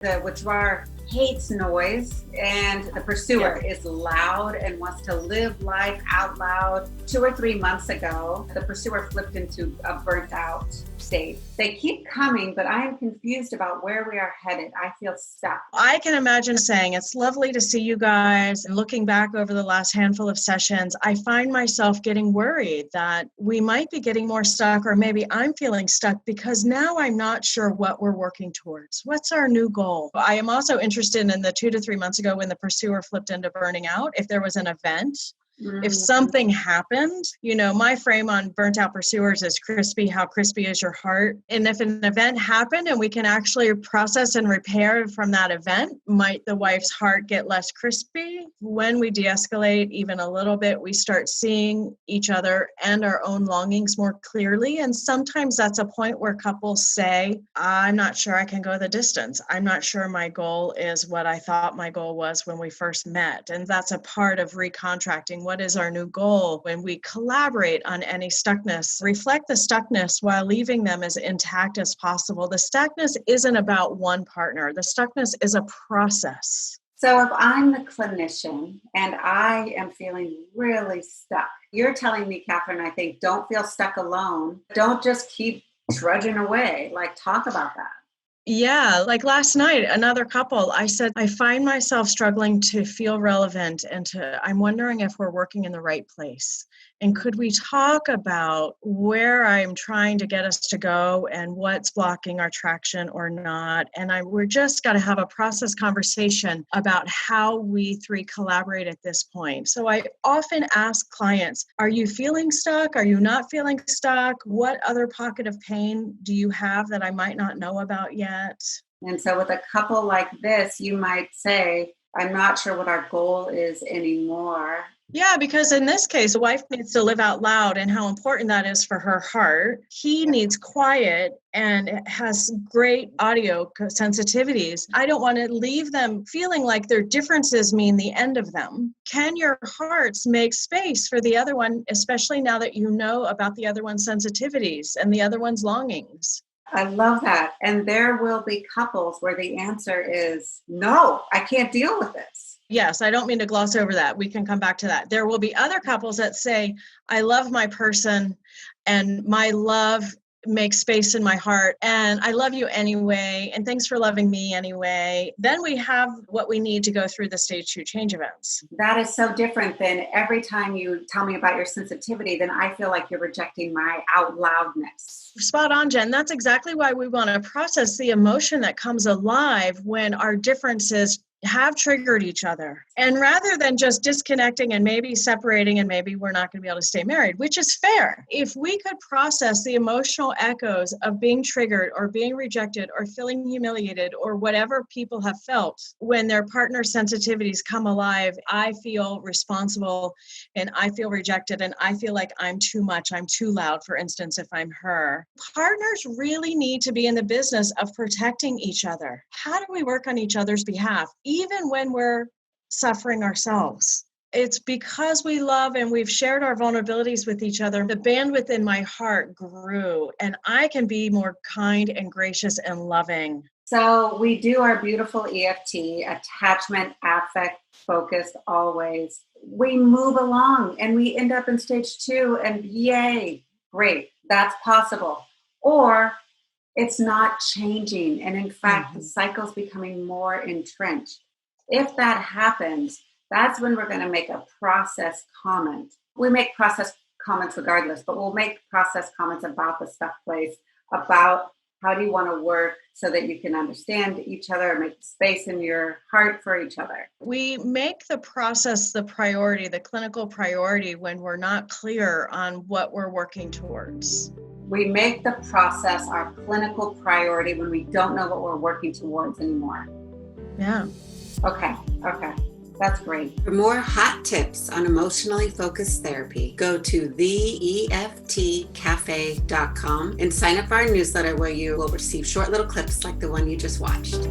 The withdrawer hates noise, and the pursuer is loud and wants to live life out loud. 2 or 3 months ago, the pursuer flipped into a burnt out state. They keep coming, but I am confused about where we are headed. I feel stuck. I can imagine saying, it's lovely to see you guys. And looking back over the last handful of sessions, I find myself getting worried that we might be getting more stuck, or maybe I'm feeling stuck because now I'm not sure what we're working towards. What's our new goal? I am also interested in the 2 to 3 months ago when the pursuer flipped into burning out, if there was an event. If something happened, my frame on burnt out pursuers is crispy. How crispy is your heart? And if an event happened and we can actually process and repair from that event, might the wife's heart get less crispy? When we de-escalate even a little bit, we start seeing each other and our own longings more clearly. And sometimes that's a point where couples say, I'm not sure I can go the distance. I'm not sure my goal is what I thought my goal was when we first met. And that's a part of recontracting. What is our new goal? When we collaborate on any stuckness, reflect the stuckness while leaving them as intact as possible. The stuckness isn't about one partner. The stuckness is a process. So if I'm the clinician and I am feeling really stuck, you're telling me, Kathryn, I think, don't feel stuck alone. Don't just keep trudging away. Talk about that. Yeah, like last night, another couple, I said, I find myself struggling to feel relevant I'm wondering if we're working in the right place. And could we talk about where I'm trying to get us to go and what's blocking our traction or not? And we're just got to have a process conversation about how we three collaborate at this point. So I often ask clients, are you feeling stuck? Are you not feeling stuck? What other pocket of pain do you have that I might not know about yet? And so with a couple like this, you might say, I'm not sure what our goal is anymore. Yeah, because in this case, the wife needs to live out loud and how important that is for her heart. He needs quiet and has great audio sensitivities. I don't want to leave them feeling like their differences mean the end of them. Can your hearts make space for the other one, especially now that you know about the other one's sensitivities and the other one's longings? I love that. And there will be couples where the answer is, no, I can't deal with this. Yes, I don't mean to gloss over that. We can come back to that. There will be other couples that say, I love my person and my love makes space in my heart and I love you anyway. And thanks for loving me anyway. Then we have what we need to go through the stage 2 change events. That is so different than every time you tell me about your sensitivity, then I feel like you're rejecting my out loudness. Spot on, Jen. That's exactly why we want to process the emotion that comes alive when our differences have triggered each other. And rather than just disconnecting and maybe separating and maybe we're not going to be able to stay married, which is fair. If we could process the emotional echoes of being triggered or being rejected or feeling humiliated or whatever people have felt when their partner sensitivities come alive, I feel responsible and I feel rejected and I feel like I'm too much, I'm too loud, for instance, if I'm her. Partners really need to be in the business of protecting each other. How do we work on each other's behalf? Even when we're suffering ourselves. It's because we love and we've shared our vulnerabilities with each other. The bandwidth in my heart grew and I can be more kind and gracious and loving. So we do our beautiful EFT, attachment, affect, focused, always. We move along and we end up in stage 2 and yay, great, that's possible. Or it's not changing. And in fact, the cycle's becoming more entrenched. If that happens, that's when we're going to make a process comment. We make process comments regardless, but we'll make process comments about the stuck place, about how do you want to work so that you can understand each other and make space in your heart for each other. We make the process the priority, the clinical priority, when we're not clear on what we're working towards. We make the process our clinical priority when we don't know what we're working towards anymore. Yeah. Okay. That's great. For more hot tips on emotionally focused therapy, go to theeftcafe.com and sign up for our newsletter where you will receive short little clips like the one you just watched.